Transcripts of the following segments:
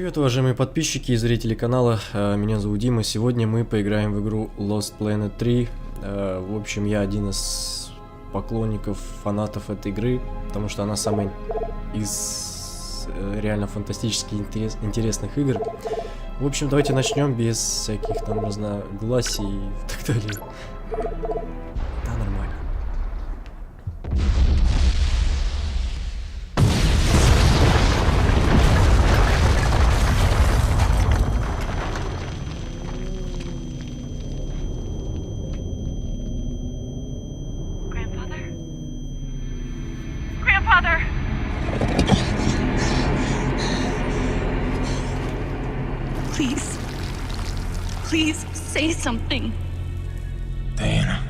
Привет, уважаемые подписчики и зрители канала, меня зовут Дима. Сегодня мы поиграем в игру Lost Planet 3. В общем, я один из поклонников, фанатов этой игры, потому что она самая из реально фантастически интересных игр. В общем, давайте начнем без всяких там разногласий и так далее. Да, нормально. Please say something. Diana.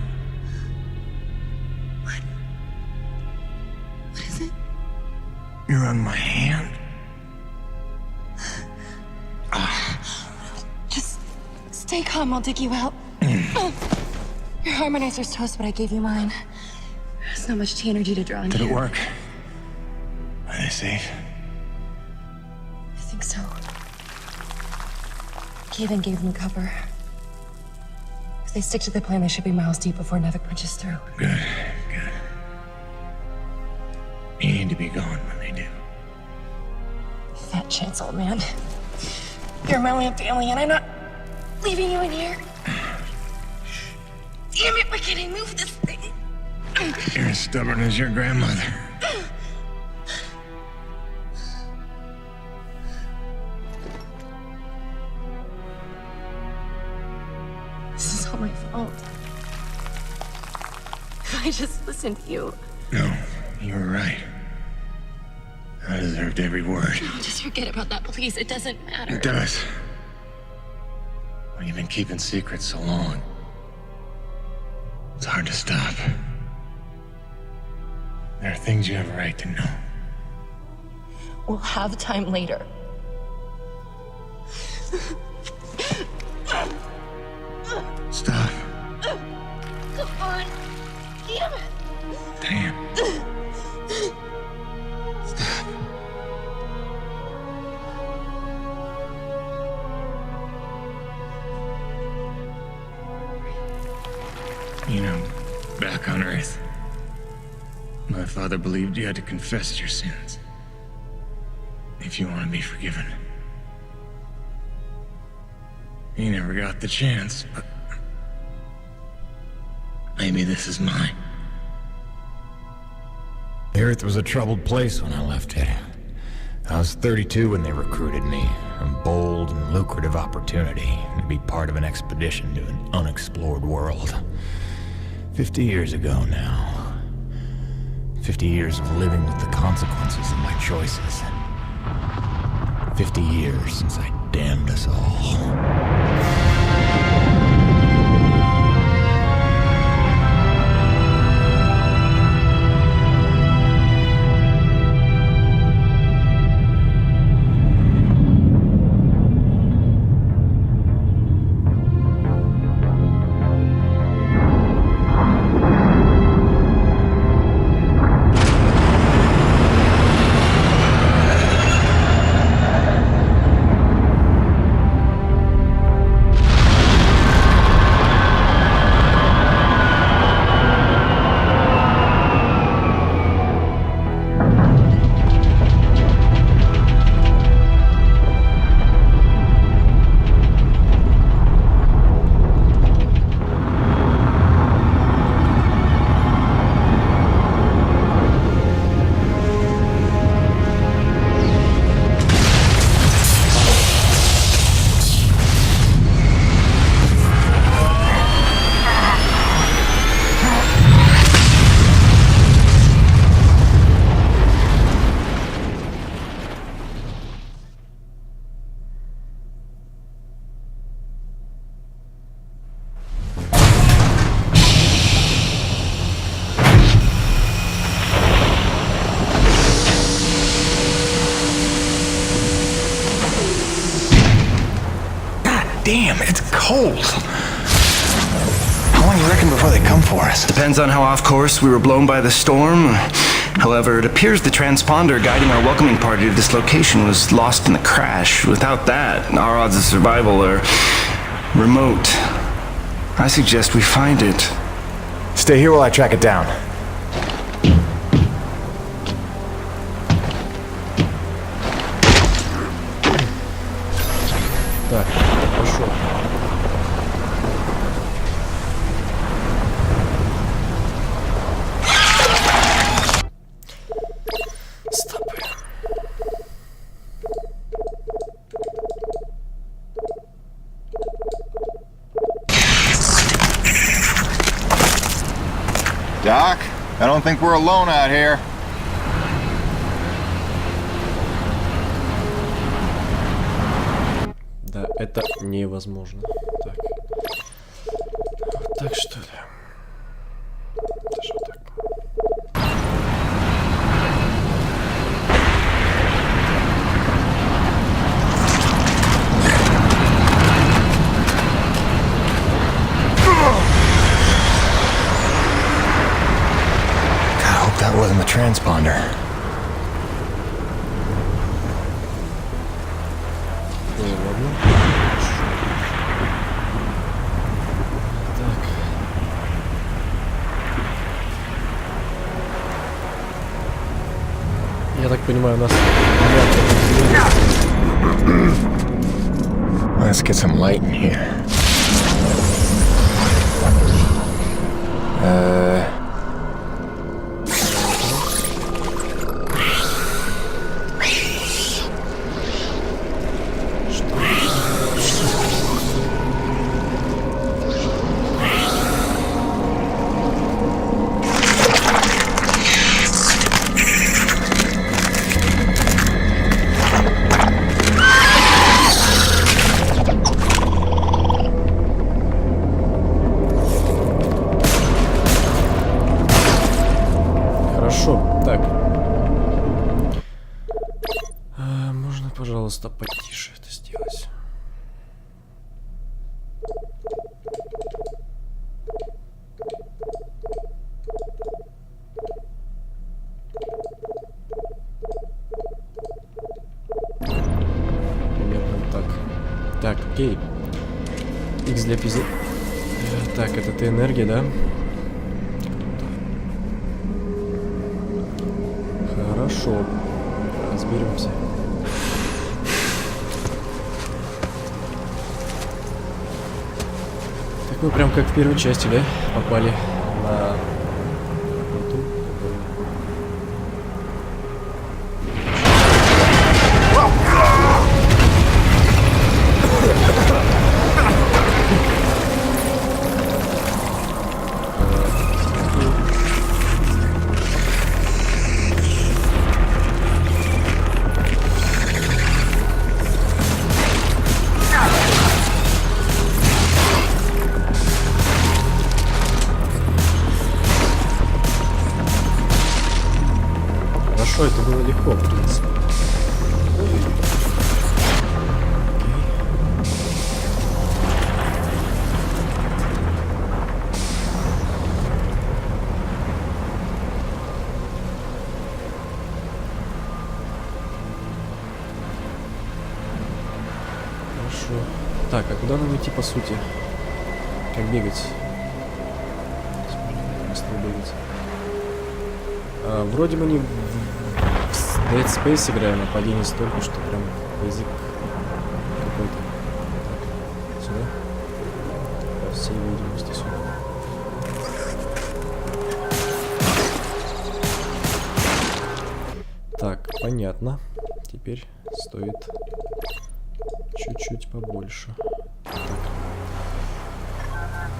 What is it? You're on my hand. Just stay calm, I'll dig you out. Your harmonizer's toast, but I gave you mine. There's not much energy to draw in Did here. it work? Are they safe? I think so. Kaden gave them cover. If they stick to the plan, they should be miles deep before Nevik punches through. Good, good. You need to be gone when they do. Fat chance, old man. You're my only family, and I'm not leaving you in here. Damn it, why can't I move this thing? You're as stubborn as your grandmother. This is all my fault. If I just listened to you. No, you were right. I deserved every word. No, just forget about that, please. It doesn't matter. It does. When you've been keeping secrets so long, it's hard to stop. There are things you have a right to know. We'll have time later. Stop. Come on. Damn it. Damn. Stop. You know, back on Earth, my father believed you had to confess your sins if you want to be forgiven. He never got the chance, but maybe this is mine. The Earth was a troubled place when I left it. I was 32 when they recruited me. A bold and lucrative opportunity to be part of an expedition to an unexplored world. 50 years ago now. 50 years of living with the consequences of my choices. 50 years since I damned us all. Damn, it's cold. How long you reckon before they come for us? Depends on how off course we were blown by the storm. However, it appears the transponder guiding our welcoming party to this location was lost in the crash. Without that, our odds of survival are remote. I suggest we find it. Stay here while I track it down. Так, пошел. Стопы. Doc, I don't think we're alone out here. Да, это невозможно. Так. Вот так что ли? Даже вот так. God, I hope that wasn't the transponder. Ладно. Так. Я так понимаю, у нас... Let's get some light in here. Хорошо, так. Можно, пожалуйста, потише это сделать. Примерно так. Так, окей. X для пизды. Так, это энергия, да? Хорошо. Разберемся. Так мы прям как в первой части, да? Попали на... Хорошо, это было легко, в принципе. Хорошо. Так, а куда нам идти по сути? Как бегать? Быстро бегать. Вроде мы не в Dead Space играем, а падение столько, что прям язык какой-то. Так, сюда. По всей видимости, сюда. Так, понятно. Теперь стоит чуть-чуть побольше. Так.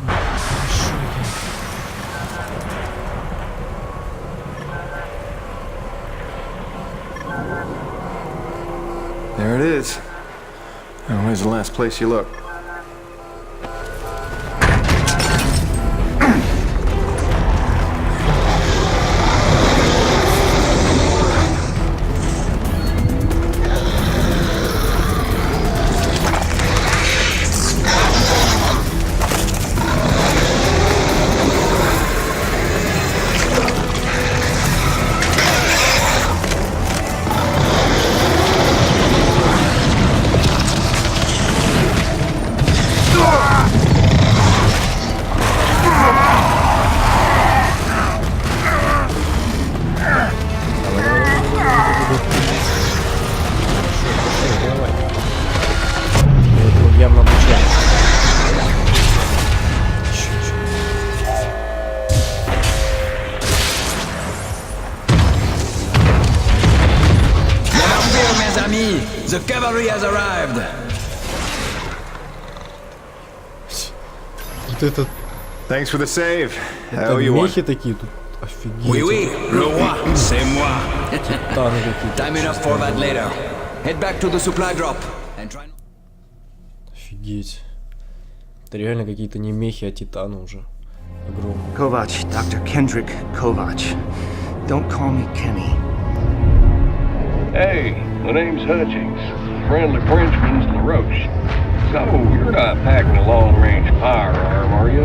Хорошо. There it is. Now, where's the last place you looked? The cavalry has arrived. Вот это Thanks for the save. I owe you one. мехи такие тут. Офигеть. Oui, oui, le roi, c'est moi. Титаны какие-то. Time enough for that later. Head back to the supply drop and try. Офигеть. Это реально какие-то не мехи, а титаны уже. Огромные. Kovac, Dr. Kendrick Kovac. Don't call me Kenny. Hey, my name's Hutchings. Friendly Frenchman's LaRoche. So, you're not packing a long-range firearm, are you?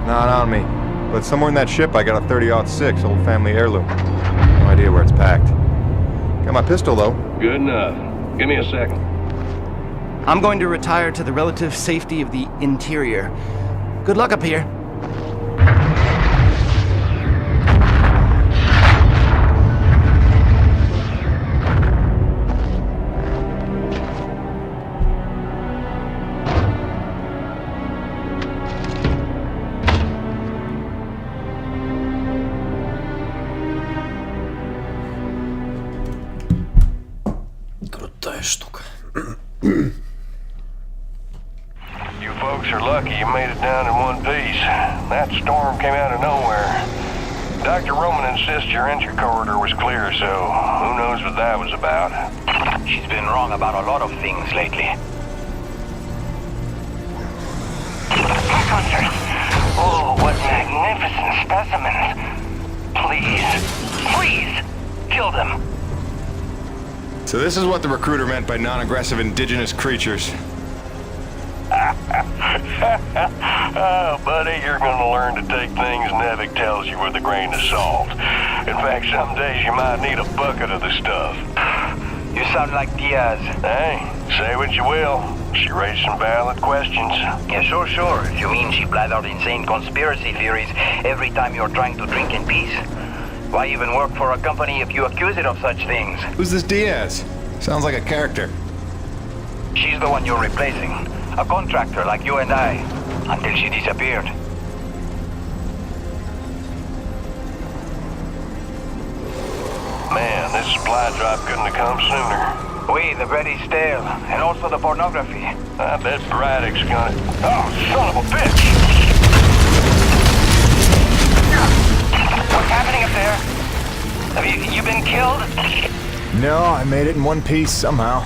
Not on me. But somewhere in that ship I got a 30-06 old family heirloom. No idea where it's packed. Got my pistol though. Good enough. Give me a second. I'm going to retire to the relative safety of the interior. Good luck up here. Крутая штука. You folks are lucky you made it down in one piece. That storm came out of nowhere. Dr. Roman insists your entry corridor was clear, so who knows what that was about. She's been wrong about a lot of things lately. Hunters! Oh, what magnificent specimens! Please, kill them! So this is what the recruiter meant by non-aggressive indigenous creatures. Oh, buddy, you're gonna learn to take things Nevik tells you with a grain of salt. In fact, some days you might need a bucket of the stuff. You sound like Diaz. Hey, say what you will. She raised some valid questions. Yeah, sure. If you mean she blathered insane conspiracy theories every time you're trying to drink in peace. Why even work for a company if you accuse it of such things? Who's this Diaz? Sounds like a character. She's the one you're replacing. A contractor like you and I. Until she disappeared. Man, this supply drop couldn't have come sooner. Oui, the bread is stale. And also the pornography. I bet Braddock's gonna... Oh, son of a bitch! What's happening up there? Have you been killed? No, I made it in one piece somehow.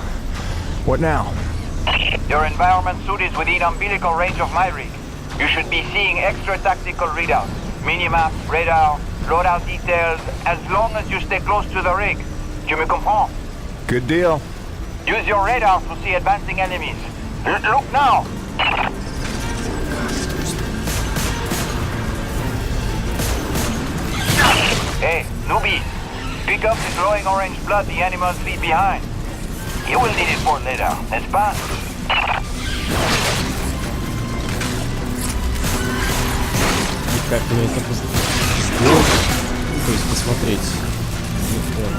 What now? Your environment suit is within umbilical range of my rig. You should be seeing extra tactical readouts. Minimap, radar, loadout details, as long as you stay close to the rig. Tu me comprends? Good deal. Use your radar to see advancing enemies. Look now! Hey, newbie! Pick up the glowing orange blood the animals leave behind. You will need it for later, n'est-ce pas? Как мне это сделать? То есть посмотреть. Живем.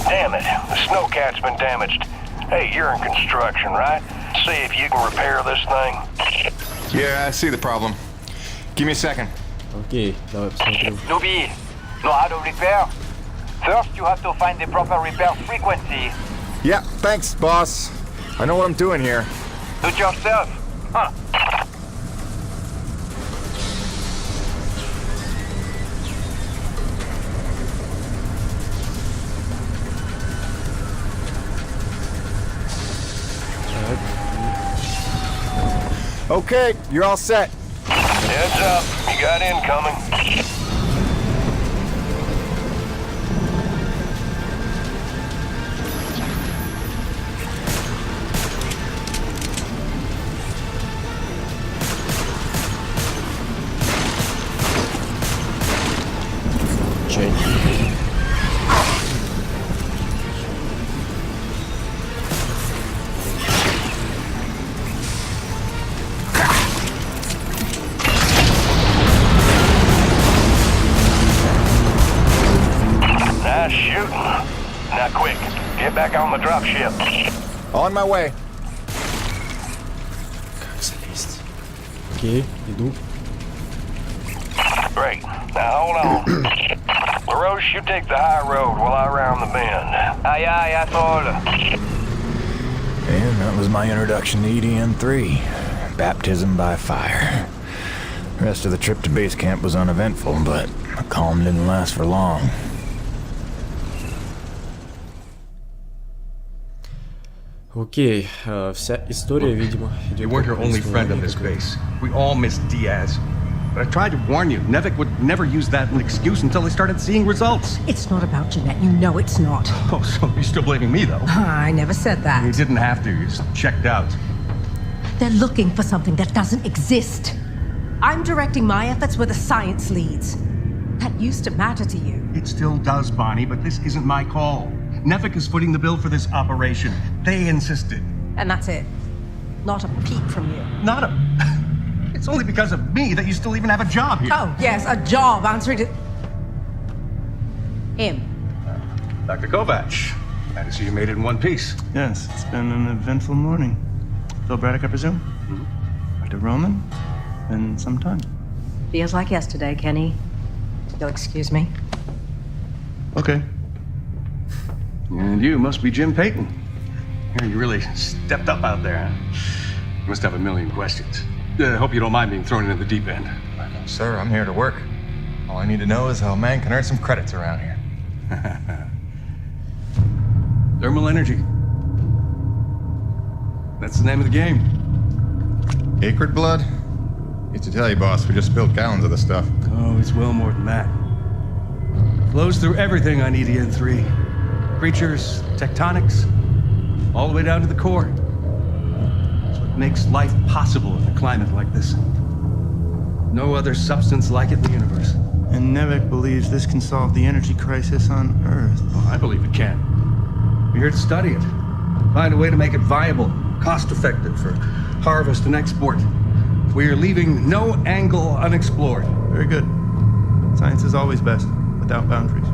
Damn it, the snowcat's been damaged. Hey, you're in construction, right? See if you can repair this thing. Yeah, I see the problem. Give me a second. Окей, давай посмотрим. Newbie, know how to repair? First, you have to find the proper repair frequency. Yeah, thanks, boss. I know what I'm doing here. Do it yourself. Huh. Okay, you're all set. Heads up, you got incoming. quick. Get back on the dropship. On my way. Как залезть? Окей, иду. Great. Now hold on. LaRoche, you take the high road while I round the bend. Aye, aye, asshole. And that was my introduction to EDN-3. Baptism by fire. The rest of the trip to base camp was uneventful, but the calm didn't last for long. Окей, вся история, видимо, идет. You weren't her only friend on this base. We all miss Diaz. But I tried to warn you. Nevik would never use that as an excuse until they started seeing results. It's not about Jeanette. You know it's not. Oh, so you're still blaming me, though? I never said that. You didn't have to. You just checked out. They're looking for something that doesn't exist. I'm directing my efforts where the science leads. That used to matter to you. It still does, Bonnie, but this isn't my call. Nevik is footing the bill for this operation. They insisted. And that's it. Not a peep from you. Not a... It's only because of me that you still even have a job here. Oh, yes, a job answering to... him. Dr. Kovac, glad to see you made it in one piece. Yes, it's been an eventful morning. Phil Braddock, I presume? Dr. Roman? Been some time. Feels like yesterday, Kenny. You'll excuse me. Okay. And you must be Jim Payton. You really stepped up out there, huh? You must have a million questions. Hope you don't mind being thrown into the deep end. Sir, I'm here to work. All I need to know is how a man can earn some credits around here. Thermal energy. That's the name of the game. Acrid blood? Used to tell you, boss, we just spilled gallons of the stuff. Oh, it's well more than that. Flows through everything on EDN-3. Creatures, tectonics, all the way down to the core. It's what makes life possible in a climate like this. No other substance like it in the universe. And Nevik believes this can solve the energy crisis on Earth. Oh, I believe it can. We're here to study it. Find a way to make it viable, cost-effective for harvest and export. We're leaving no angle unexplored. Very good. Science is always best, without boundaries.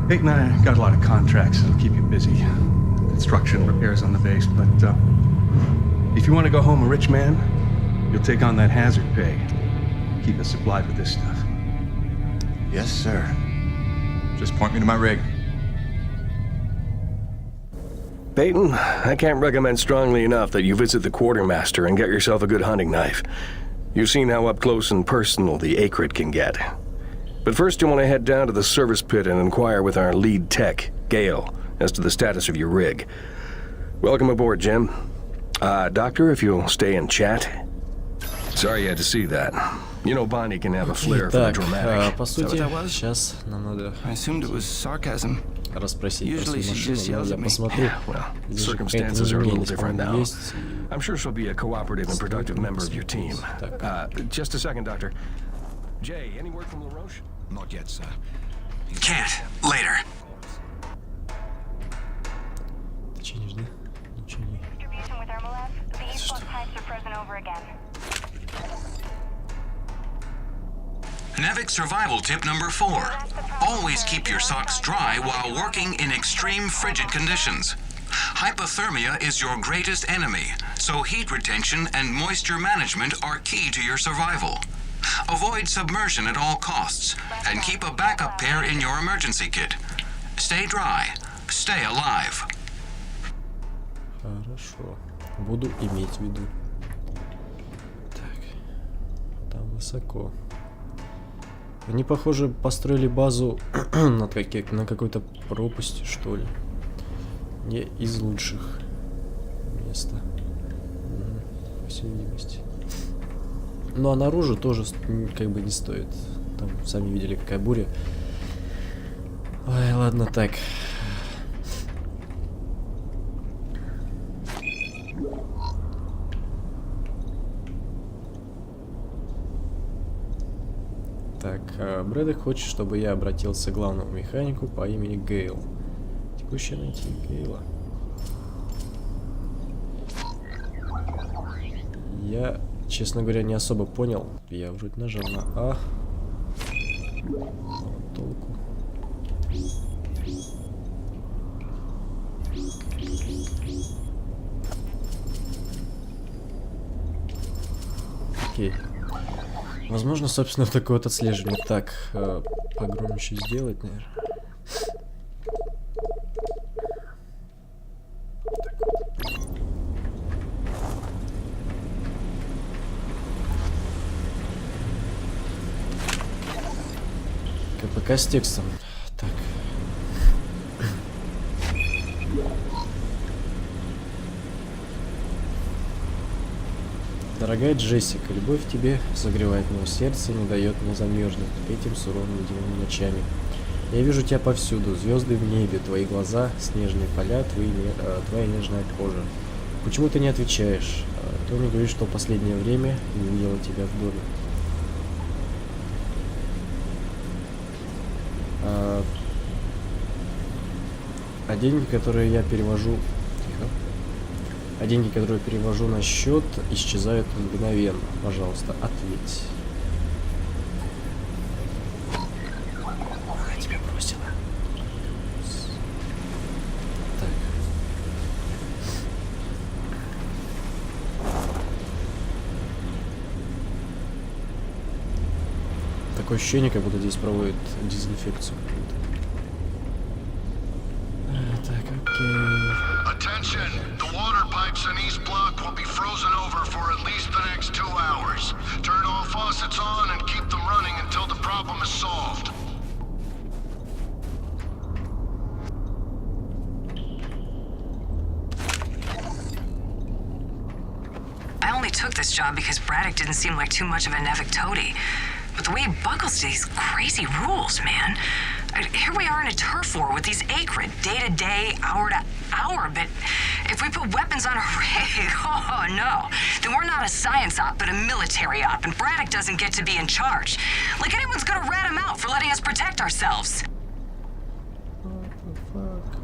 Peyton and I got a lot of contracts that'll keep you busy. Construction, repairs on the base, but if you want to go home a rich man, you'll take on that hazard pay. Keep us supplied with this stuff. Yes, sir. Just point me to my rig. Peyton, I can't recommend strongly enough that you visit the quartermaster and get yourself a good hunting knife. You've seen how up close and personal the acrid can get. But first you want to head down to the service pit and inquire with our lead tech, Gale, as to the status of your rig. Welcome aboard, Jim. Doctor, if you'll stay and chat. Sorry you had to see that. You know Bonnie can have a flair for the dramatic. По сути, сейчас нам надо расспросить про свою машину, но я посмотрю. Circumstances are a little different now. I'm sure she'll be a cooperative and productive member of your team. Just a second, Doctor. Jay, any word from LaRoche? Not yet, sir. Can't. Later. Ты чинишь, да? Ничего не... Nevik survival tip number 4. Always keep your socks dry while working in extreme frigid conditions. Hypothermia is your greatest enemy, so heat retention and moisture management are key to your survival. Avoid submersion at all costs, and keep a backup pair in your emergency kit. Stay dry. Stay alive. Хорошо. Буду иметь в виду. Так. Там высоко. Они, похоже, построили базу на какой-то пропасти, что ли. Не из лучших места. По всей видимости. Ну а наружу тоже как бы не стоит. Там сами видели, какая буря. Ой, ладно, так. Так, Брэдок хочет, чтобы я обратился к главному механику по имени Гейл. Текущее найти Гейла. Я, честно говоря, не особо понял. Я вроде нажал на А. Толку. Окей. Возможно, собственно, такое вот отслеживание. Так, погромче сделать, наверное. КПК с текстом. Так. Дорогая Джессика, любовь к тебе согревает мое сердце и не дает мне замерзнуть этим суровыми ледяными ночами. Я вижу тебя повсюду, звезды в небе, твои глаза, снежные поля, твоя нежная кожа. Почему ты не отвечаешь? Тони говорит, что в последнее время не видела тебя в доме. А деньги, которые я перевожу... Тихо. А деньги, которые я перевожу на счет, исчезают мгновенно. Пожалуйста, ответь. Она тебя бросила. Так. Такое ощущение, как будто здесь проводят дезинфекцию. Так, окей. Attention! The water pipes in East Block will be frozen over for at least the next 2 hours. Turn all faucets on and keep them running until the problem is solved. I only took this job because Braddock didn't seem like too much of a Nevik toady. But the way he buckles to these crazy rules, man. Here we are in a turf war with these Acrid, day to day, hour to hour, but if we put weapons on a rig, oh no, then we're not a science op, but a military op, and Braddock doesn't get to be in charge. Like anyone's gonna rat him out for letting us protect ourselves. What the fuck?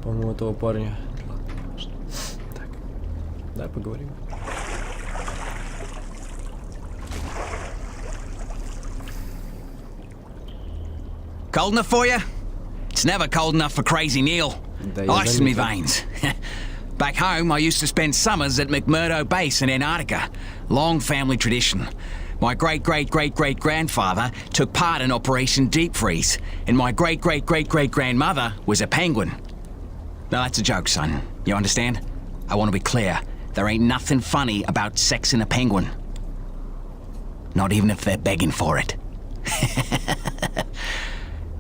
По-моему, этого парня... Так, давай поговорим. Cold enough for you? It's never cold enough for Crazy Neil. Ice in me veins. Back home, I used to spend summers at McMurdo Base in Antarctica. Long family tradition. My great-great-great-great-grandfather took part in Operation Deep Freeze, and my great-great-great-great-grandmother was a penguin. No, that's a joke, son. You understand? I want to be clear. There ain't nothing funny about sexing a penguin. Not even if they're begging for it.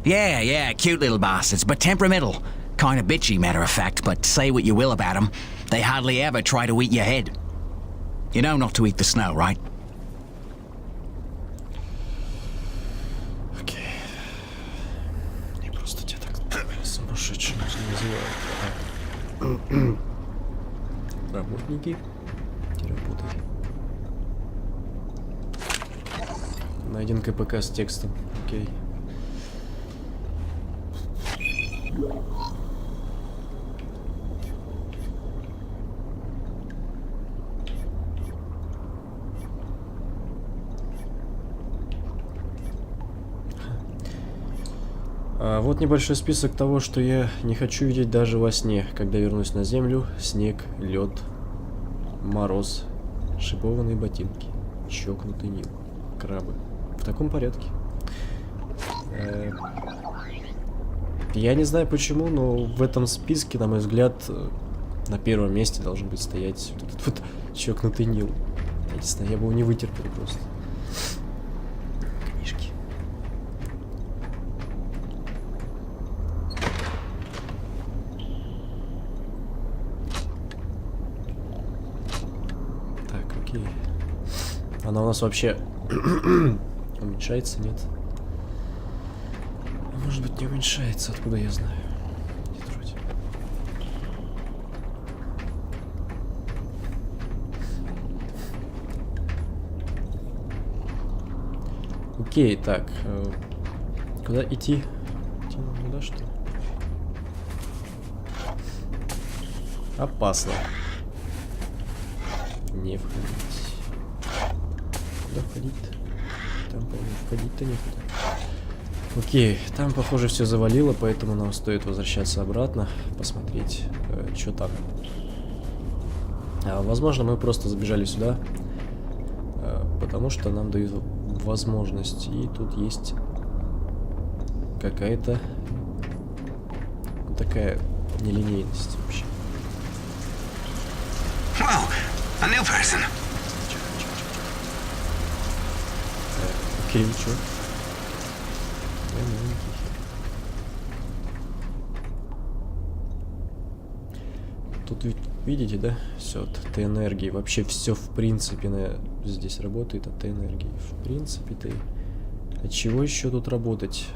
Yeah, cute little bastards, but temperamental. Kind of bitchy, matter of fact, but say what you will about them, they hardly ever try to eat your head. You know not to eat the snow, right? Окей. Не просто тебя так сумасшедшим называют. Работники. Работай. Найден КПК с текстом. Окей. Вот небольшой список того, что я не хочу видеть даже во сне, когда вернусь на землю. Снег, лед, мороз, шипованные ботинки, чокнутый Нил, крабы. В таком порядке. Я не знаю почему, но в этом списке, на мой взгляд, на первом месте должен быть стоять вот этот вот чокнутый Нил. Я не знаю, я бы его не вытерпел просто. Книжки. Так, окей. Она у нас вообще уменьшается, нет? Может быть, не уменьшается, откуда я знаю. Нет, вроде. Окей, так. Куда идти? Идти нам туда, что ли? Опасно. Не входить. Куда входить-то? Там, по-моему, входить-то некуда. Окей, там, похоже, все завалило, поэтому нам стоит возвращаться обратно, посмотреть, что там. Возможно, мы просто забежали сюда, потому что нам дают возможность. И тут есть какая-то такая нелинейность вообще. Whoa, a new person. Окей, чё? Тут ведь, видите, да? Все от Т-энергии. Вообще все в принципе здесь работает от Т-энергии. В принципе-то. От чего еще тут работать?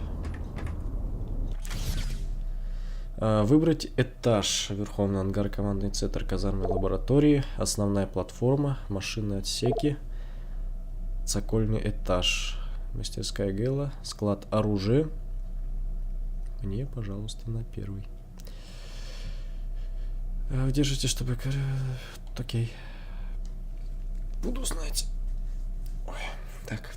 Выбрать этаж. Верховный ангар, командный центр, казармы, лаборатории, основная платформа, машинные отсеки, цокольный этаж, мастерская Гэла, склад оружия. Мне, пожалуйста, на первый. Удержите, чтобы... Окей. Буду знать. Ой, так.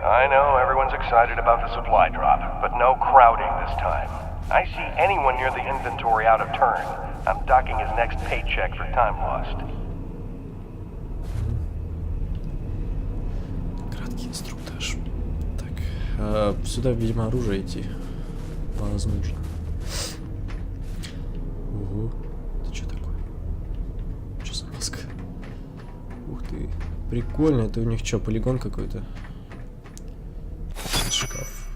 I know everyone's excited about the supply drop, but no crowding this time. I see anyone near the inventory out of turn. I'm docking his next paycheck for time lost. Краткий инструктаж. Так, сюда, видимо, оружие идти. Возможно. Ого. Это что такое? Что за маска? Ух ты. Прикольно. Это у них что, полигон какой-то? Шкаф.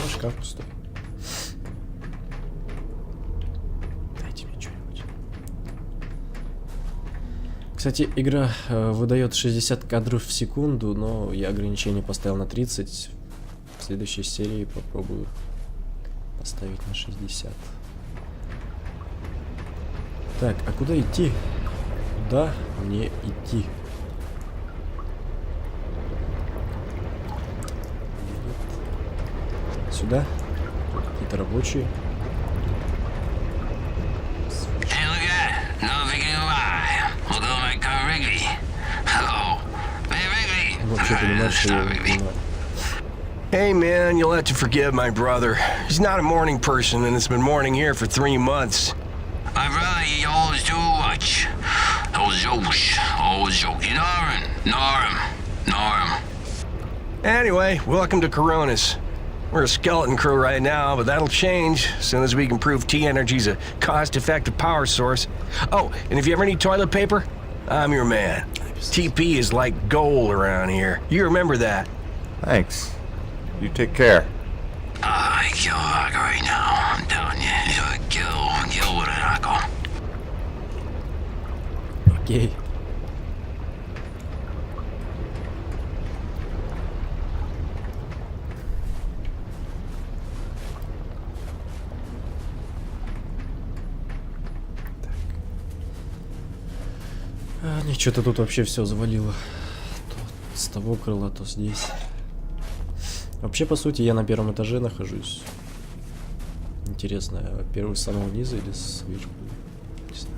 Шкаф пустой. Дайте мне что-нибудь. Кстати, игра выдает 60 кадров в секунду, но я ограничение поставил на 30. В следующей серии попробую поставить на 60. Так, а куда идти? Куда мне идти? Сюда? Какие-то рабочие. Вообще понимаешь, что я не понимаю. Hey man, you'll have to forgive my brother. He's not a morning person and it's been morning here for 3 months. My brother, he always too much. Those jokes, always jokes. You know him. Anyway, welcome to Coronis. We're a skeleton crew right now, but that'll change as soon as we can prove T-Energy's a cost-effective power source. Oh, and if you ever need toilet paper, I'm your man. TP is like gold around here. You remember that. Thanks. You take care. I kill Hawk right now. I'm telling you, he'll kill with an alcohol. Окей. Что-то тут вообще все завалило. То с того крыла, то здесь. Вообще, по сути, я на первом этаже нахожусь. Интересно, первый с самого низа или сверху? Не знаю.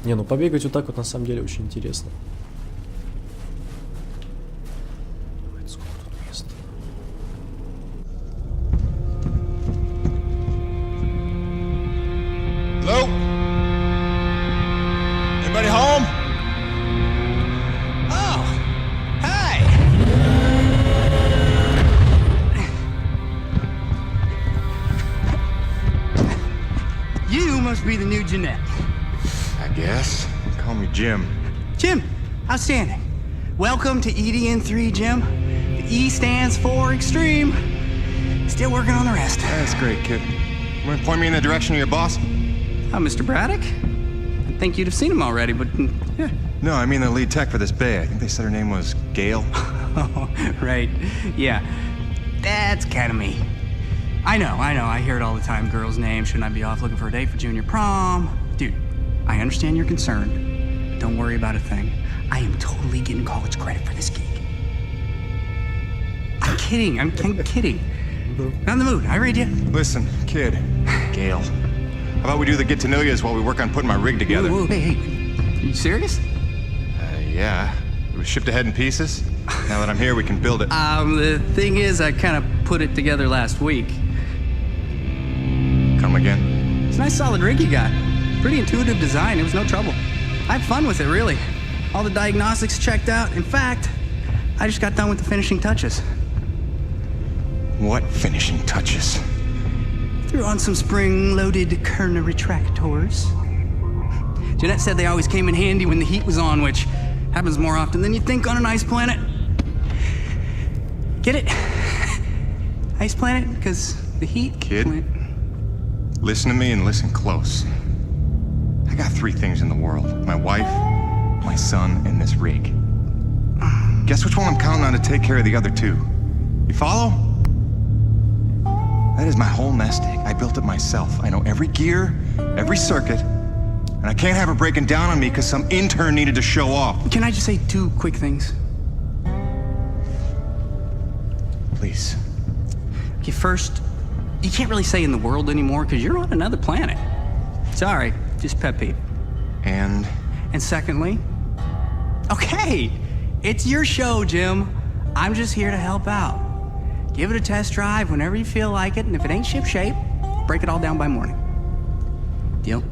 Не, ну побегать вот так вот на самом деле очень интересно. Сколько тут места? Hello? Anybody home? Oh, hi. You must be the new Jeanette. I guess. Call me Jim. Jim, outstanding. Welcome to EDN3, Jim. The E stands for extreme. Still working on the rest. That's great, kid. You want to point me in the direction of your boss? Mr. Braddock? I think you'd have seen him already, but yeah. No, I mean the lead tech for this bay. I think they said her name was Gail. Oh, right. Yeah. That's kind of me. I know. I hear it all the time. Girl's name. Shouldn't I be off looking for a date for junior prom? Dude, I understand you're concerned. Don't worry about a thing. I am totally getting college credit for this gig. kidding. I'm kidding. Not in the mood. I read you. Listen, kid. Gail. How about we do the get-to-know-yous while we work on putting my rig together? Whoa, hey. Are you serious? Yeah. It was shipped ahead in pieces. Now that I'm here, we can build it. The thing is, I kind of put it together last week. Come again? It's a nice solid rig you got. Pretty intuitive design. It was no trouble. I had fun with it, really. All the diagnostics checked out. In fact, I just got done with the finishing touches. What finishing touches? Threw on some spring-loaded Kerner retractors. Jeanette said they always came in handy when the heat was on, which happens more often than you think on an ice planet. Get it? Ice planet? Because the heat... Kid, listen to me and listen close. I got 3 things in the world. My wife, my son, and this rig. Guess which one I'm counting on to take care of the other 2? You follow? That is my whole nest egg. I built it myself. I know every gear, every circuit, and I can't have her breaking down on me because some intern needed to show off. Can I just say 2 quick things? Please. Okay, first, you can't really say in the world anymore because you're on another planet. Sorry, just pet peeve. And secondly, okay, it's your show, Jim. I'm just here to help out. Give it a test drive whenever you feel like it, and if it ain't shipshape, break it all down by morning. Deal?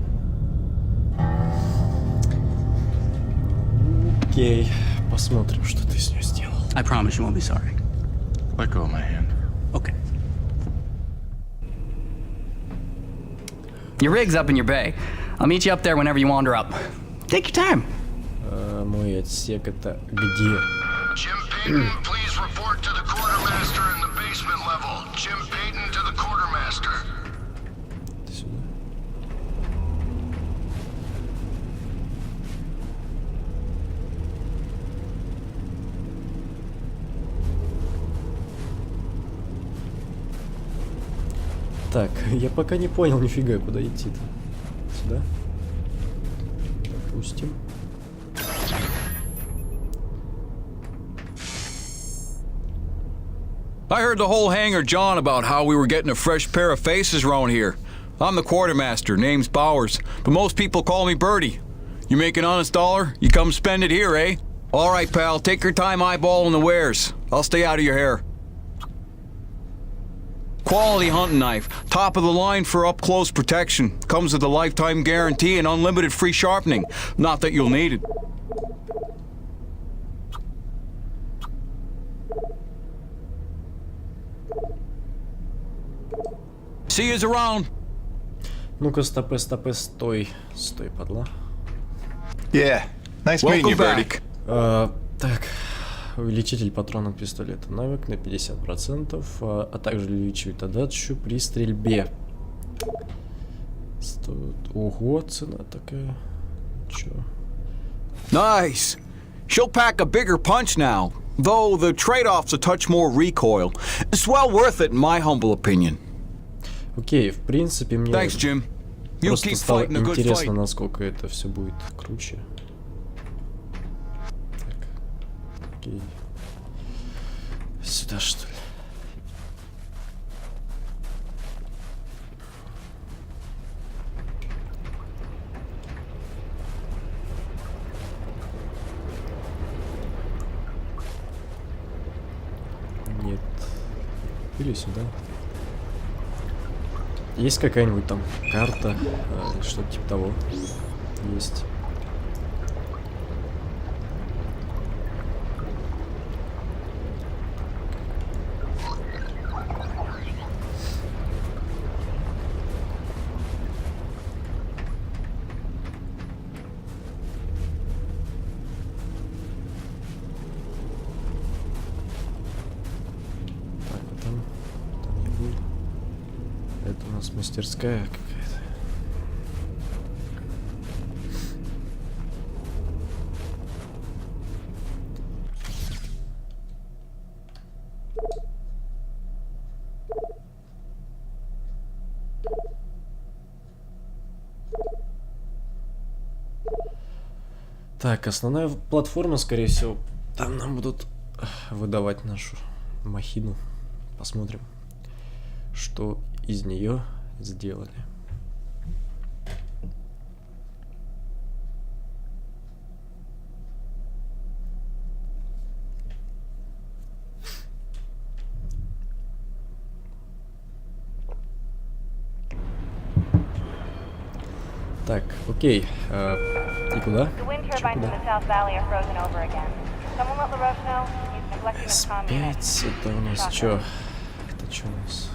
Окей, посмотрим, что ты с ней сделал. I promise you won't be sorry. Let go of my hand. Okay. Your rig's up in your bay. I'll meet you up there whenever you wander up. Take your time. Мой отсек это где? Jim Payton, please report to the quartermaster in the basement level. Jim Payton to the quartermaster. Сюда. Так, я пока не понял нифига, куда идти-то. Сюда? Допустим. I heard the whole hangar John about how we were getting a fresh pair of faces around here. I'm the quartermaster, name's Bowers, but most people call me Birdie. You make an honest dollar, you come spend it here, eh? All right, pal, take your time eyeballing the wares. I'll stay out of your hair. Quality hunting knife, top of the line for up-close protection. Comes with a lifetime guarantee and unlimited free sharpening. Not that you'll need it. See yous around. Ну-ка, стопе, стой. Стой, падла. Yeah, nice meeting you, Birdie. Так, увеличитель патронов пистолета навык на 50%, а также увеличивает отдачу при стрельбе. Ого, цена такая. Чё? Nice. She'll pack a bigger punch now, though the trade-off's a touch more recoil. It's well worth it in my humble opinion. Окей, в принципе, мне Thanks, Jim. просто стало интересно, насколько это все будет круче. Так, окей. Сюда, что ли? Нет. Или сюда. Есть какая-нибудь там карта, что-то типа того? Есть. Так, вот там я был. Это у нас мастерская какая-то. Так, основная платформа, скорее всего, там нам будут выдавать нашу махину. посмотрим, что из нее сделали. Так, окей. И куда? S5, это у нас чё? Это чё у нас?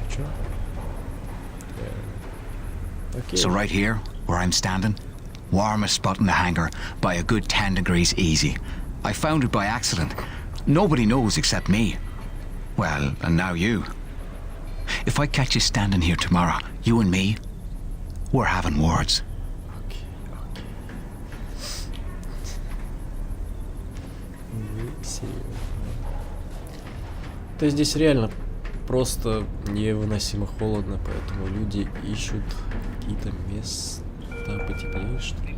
Чё? Okay. So right here, where I'm standing, warmest spot in the hangar by a good 10 degrees easy. I found it by accident. Nobody knows except me. Well, and now you. If I catch you standing here tomorrow, you and me, we're having words. То есть здесь реально просто невыносимо холодно, поэтому люди ищут какие-то места потеплее, что ли.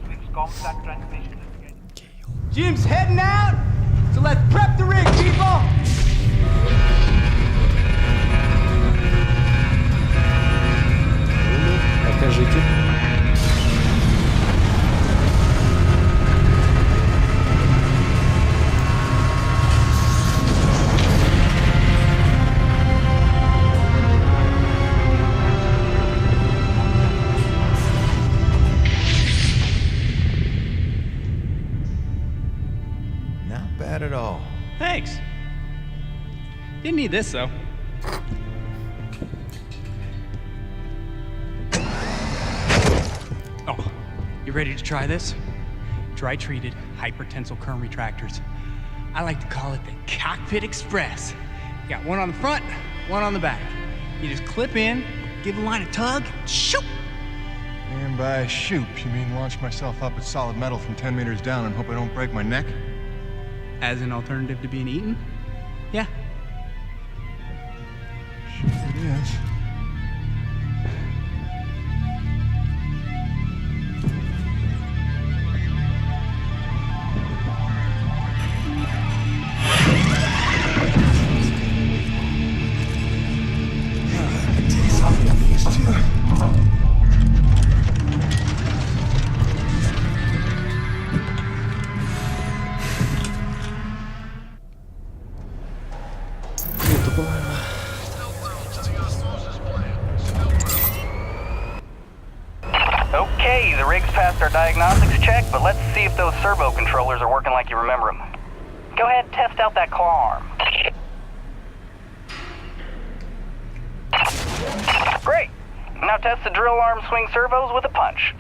Jim's heading out, so let's prep the rig, people! Покажите. Not bad at all. Thanks. Didn't need this, though. Oh, you ready to try this? Dry-treated hypertensile current retractors. I like to call it the Cockpit Express. You got one on the front, one on the back. You just clip in, give the line a tug, shoot! And by shoot, you mean launch myself up at solid metal from 10 meters down and hope I don't break my neck? As an alternative to being eaten? Yeah. Sure it is. Okay, the rig's passed our diagnostics check, but let's see if those servo controllers are working like you remember them. Go ahead and test out that claw arm. Great. Now test the drill arm swing servos with a punch.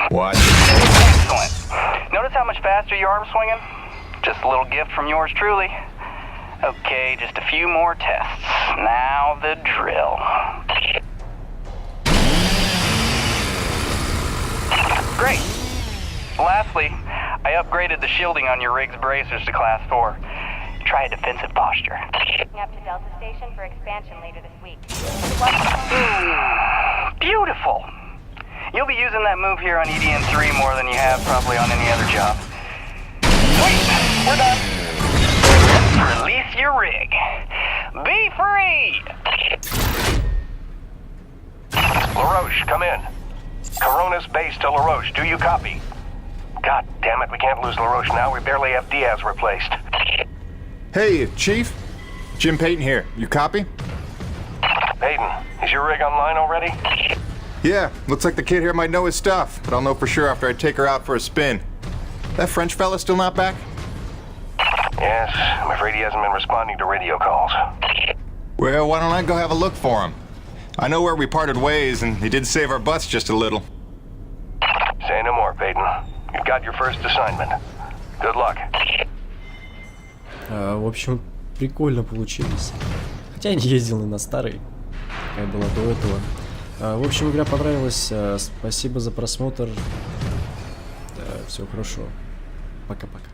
What? Excellent. Notice how much faster your arm's swinging? Just a little gift from yours truly. Okay, just a few more tests. Now the drill. Great. Lastly, I upgraded the shielding on your rig's bracers to Class 4. Try a defensive posture. Up to Delta Station for expansion later this week. Beautiful. You'll be using that move here on EDN3 more than you have probably on any other job. Sweet, we're done. Release your rig. Be free! LaRoche, come in. Corona's base to LaRoche. Do you copy? God damn it, we can't lose LaRoche now. We barely have Diaz replaced. Hey, Chief. Jim Payton here. You copy? Peyton, is your rig online already? Yeah, looks like the kid here might know his stuff, but I'll know for sure after I take her out for a spin. That French fella still not back? Yes, I'm afraid he hasn't been responding to radio calls. Well, why don't I go have a look for him? I know where we parted ways, and he did save our butts just a little. Say no more, Peyton. You've got your first assignment. Good luck. В общем, прикольно получилось. Хотя я не ездил и на старый, какая была до этого. В общем, игра понравилась. Спасибо за просмотр. Все хорошо. Пока-пока.